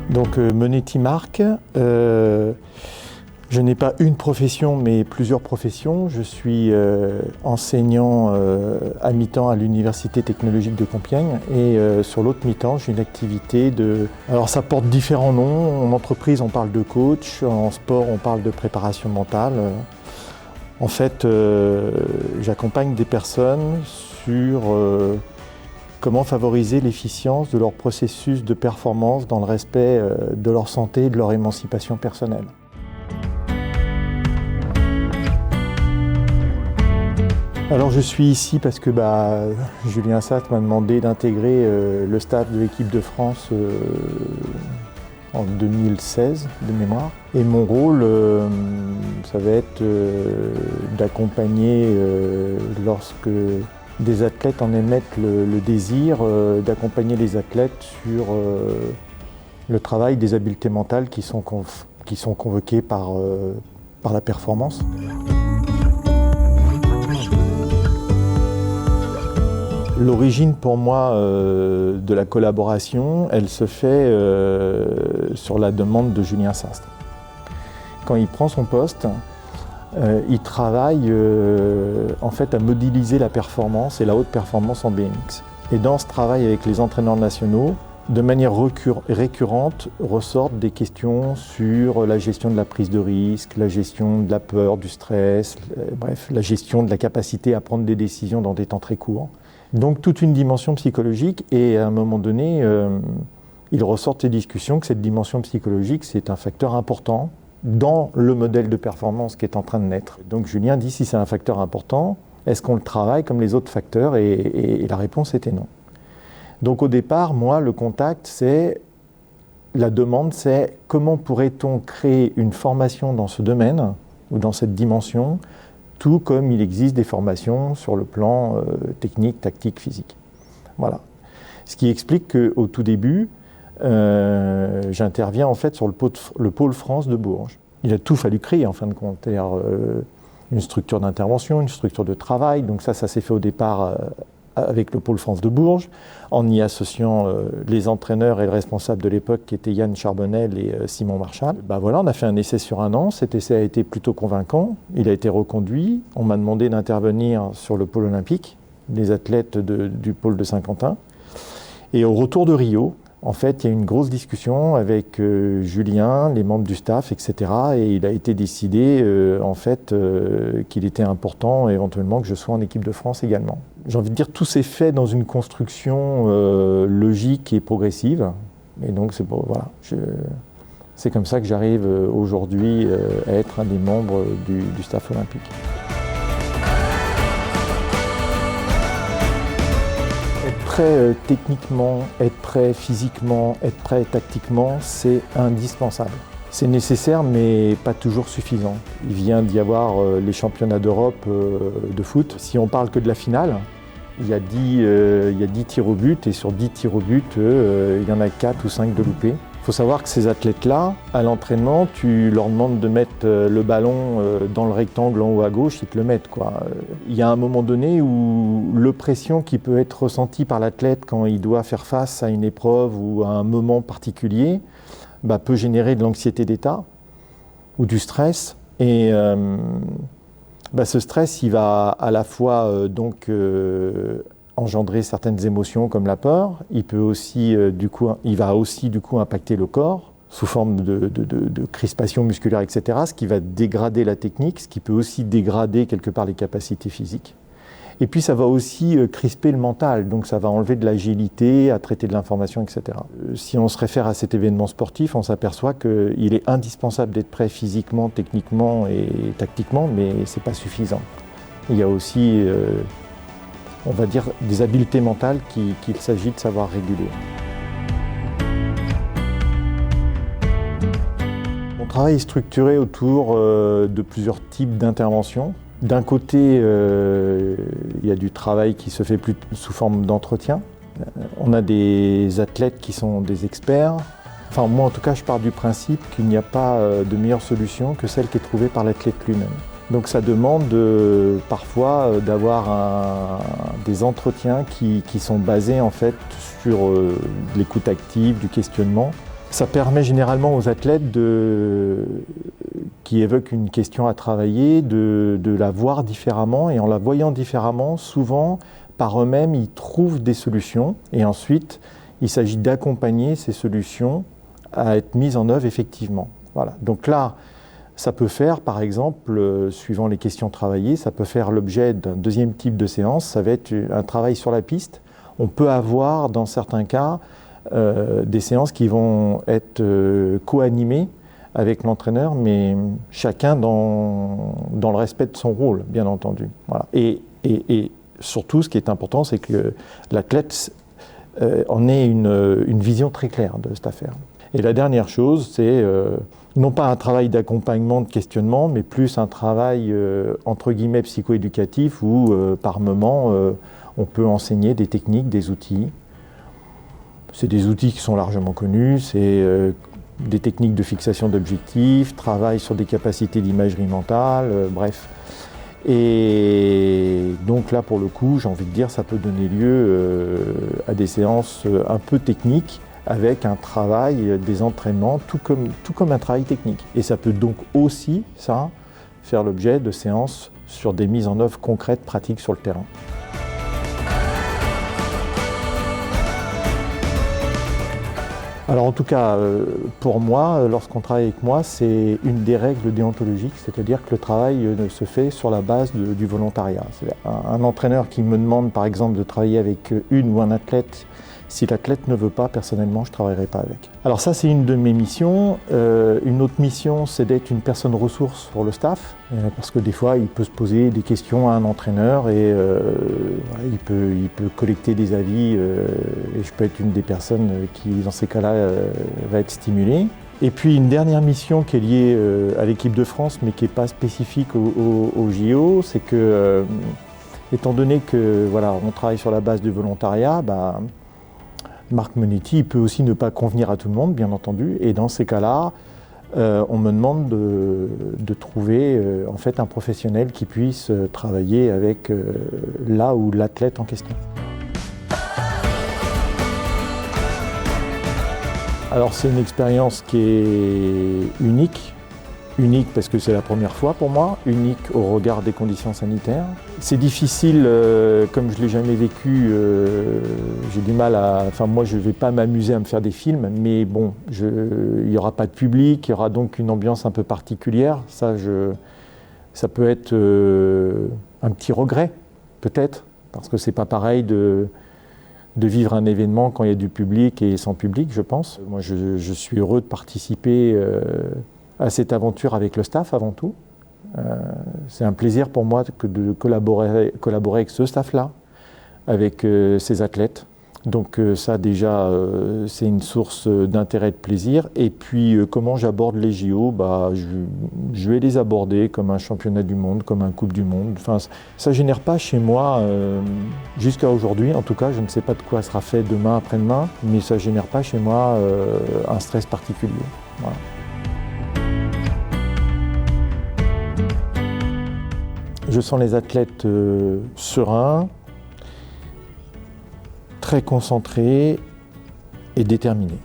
Donc Monetti Marc, je n'ai pas une profession mais plusieurs professions. Je suis enseignant à mi-temps à l'Université technologique de Compiègne et sur l'autre mi-temps j'ai une activité de... Alors ça porte différents noms. En entreprise on parle de coach, en sport on parle de préparation mentale. En fait j'accompagne des personnes sur comment favoriser l'efficience de leur processus de performance dans le respect de leur santé et de leur émancipation personnelle. Alors je suis ici parce que Julien Sastre m'a demandé d'intégrer le staff de l'équipe de France en 2016 de mémoire. Et mon rôle, ça va être d'accompagner lorsque des athlètes en émettent le désir, d'accompagner les athlètes sur le travail des habiletés mentales qui sont convoquées par la performance. L'origine pour moi de la collaboration, elle se fait sur la demande de Julien Sastre. Quand il prend son poste, il travaille en fait à modéliser la performance et la haute performance en BMX. Et dans ce travail avec les entraîneurs nationaux, de manière récurrente ressortent des questions sur la gestion de la prise de risque, la gestion de la peur, du stress, bref, la gestion de la capacité à prendre des décisions dans des temps très courts. Donc toute une dimension psychologique et à un moment donné, il ressort des discussions que cette dimension psychologique c'est un facteur important dans le modèle de performance qui est en train de naître. Donc Julien dit si c'est un facteur important, est-ce qu'on le travaille comme les autres facteurs et la réponse était non. Donc au départ, moi le contact c'est, la demande c'est comment pourrait-on créer une formation dans ce domaine ou dans cette dimension, tout comme il existe des formations sur le plan technique, tactique, physique. Voilà. Ce qui explique qu'au tout début, j'interviens en fait sur le pôle France de Bourges. Il a tout fallu créer en fin de compte, c'est-à-dire une structure d'intervention, une structure de travail. Donc ça s'est fait au départ avec le pôle France de Bourges, en y associant les entraîneurs et le responsable de l'époque qui était Yann Charbonnel et Simon Marchal. Voilà, on a fait un essai sur 1 an, cet essai a été plutôt convaincant, il a été reconduit, on m'a demandé d'intervenir sur le pôle olympique, les athlètes du pôle de Saint-Quentin. Et au retour de Rio, en fait, il y a eu une grosse discussion avec Julien, les membres du staff, etc. Et il a été décidé, en fait, qu'il était important éventuellement que je sois en équipe de France également. J'ai envie de dire, tout s'est fait dans une construction logique et progressive. Et donc, c'est comme ça que j'arrive aujourd'hui à être un des membres du staff olympique. Être prêt techniquement, être prêt physiquement, être prêt tactiquement, c'est indispensable. C'est nécessaire mais pas toujours suffisant. Il vient d'y avoir les championnats d'Europe de foot. Si on parle que de la finale, il y a 10 tirs au but et sur 10 tirs au but, il y en a 4 ou 5 de loupés. Il faut savoir que ces athlètes-là, à l'entraînement, tu leur demandes de mettre le ballon dans le rectangle en haut à gauche, ils te le mettent, quoi. Il y a un moment donné où l'oppression qui peut être ressentie par l'athlète quand il doit faire face à une épreuve ou à un moment particulier peut générer de l'anxiété d'état ou du stress. Et ce stress, il va à la fois engendrer certaines émotions comme la peur. Il peut aussi, il va aussi impacter le corps sous forme de crispation musculaire, etc. Ce qui va dégrader la technique, ce qui peut aussi dégrader quelque part les capacités physiques. Et puis ça va aussi crisper le mental, donc ça va enlever de l'agilité à traiter de l'information, etc. Si on se réfère à cet événement sportif, on s'aperçoit qu'il est indispensable d'être prêt physiquement, techniquement et tactiquement, mais c'est pas suffisant. Il y a aussi, on va dire, des habiletés mentales qu'il s'agit de savoir réguler. Mon travail est structuré autour de plusieurs types d'interventions. D'un côté, il y a du travail qui se fait plus sous forme d'entretien. On a des athlètes qui sont des experts. Enfin, moi, en tout cas, je pars du principe qu'il n'y a pas de meilleure solution que celle qui est trouvée par l'athlète lui-même. Donc ça demande parfois d'avoir des entretiens qui sont basés en fait sur l'écoute active, du questionnement, Ça permet généralement aux athlètes qui évoquent une question à travailler de la voir différemment, et en la voyant différemment, souvent par eux-mêmes ils trouvent des solutions, et ensuite il s'agit d'accompagner ces solutions à être mises en œuvre effectivement. Voilà. Donc là, ça peut faire, par exemple, suivant les questions travaillées, ça peut faire l'objet d'un deuxième type de séance, ça va être un travail sur la piste. On peut avoir, dans certains cas, des séances qui vont être co-animées avec l'entraîneur, mais chacun dans le respect de son rôle, bien entendu. Voilà. Et surtout, ce qui est important, c'est que l'athlète en ait une vision très claire de cette affaire. Et la dernière chose, c'est non pas un travail d'accompagnement, de questionnement, mais plus un travail entre guillemets psycho-éducatif où par moment on peut enseigner des techniques, des outils. C'est des outils qui sont largement connus, c'est des techniques de fixation d'objectifs, travail sur des capacités d'imagerie mentale, bref. Et donc là, pour le coup, j'ai envie de dire, ça peut donner lieu à des séances un peu techniques, avec un travail, des entraînements, tout comme un travail technique. Et ça peut donc aussi, ça, faire l'objet de séances sur des mises en œuvre concrètes, pratiques sur le terrain. Alors en tout cas, pour moi, lorsqu'on travaille avec moi, c'est une des règles déontologiques, c'est-à-dire que le travail se fait sur la base du volontariat. Un entraîneur qui me demande par exemple de travailler avec une ou un athlète, si l'athlète ne veut pas, personnellement, je ne travaillerai pas avec. Alors ça, c'est une de mes missions. Une autre mission, c'est d'être une personne ressource pour le staff, parce que des fois, il peut se poser des questions à un entraîneur et voilà, il peut collecter des avis et je peux être une des personnes qui, dans ces cas-là, va être stimulée. Et puis une dernière mission qui est liée à l'équipe de France, mais qui n'est pas spécifique au JO, c'est que, étant donné que voilà, on travaille sur la base du volontariat, Marc Monetti peut aussi ne pas convenir à tout le monde, bien entendu, et dans ces cas-là, on me demande de trouver en fait un professionnel qui puisse travailler avec là ou l'athlète en question. Alors c'est une expérience qui est unique parce que c'est la première fois pour moi, unique au regard des conditions sanitaires. C'est difficile, comme je ne l'ai jamais vécu, j'ai du mal à... Enfin moi je ne vais pas m'amuser à me faire des films, mais bon, il n'y aura pas de public, il y aura donc une ambiance un peu particulière. Ça peut être un petit regret, peut-être, parce que c'est pas pareil de vivre un événement quand il y a du public et sans public, je pense. Moi je suis heureux de participer à cette aventure avec le staff avant tout. C'est un plaisir pour moi de collaborer avec ce staff-là, avec ces athlètes. Donc ça déjà, c'est une source d'intérêt et de plaisir. Et puis comment j'aborde les JO, je vais les aborder comme un championnat du monde, comme un coupe du monde. Enfin, ça ne génère pas chez moi, jusqu'à aujourd'hui en tout cas, je ne sais pas de quoi sera fait demain, après-demain, mais ça ne génère pas chez moi un stress particulier. Voilà. Je sens les athlètes sereins, très concentrés et déterminés.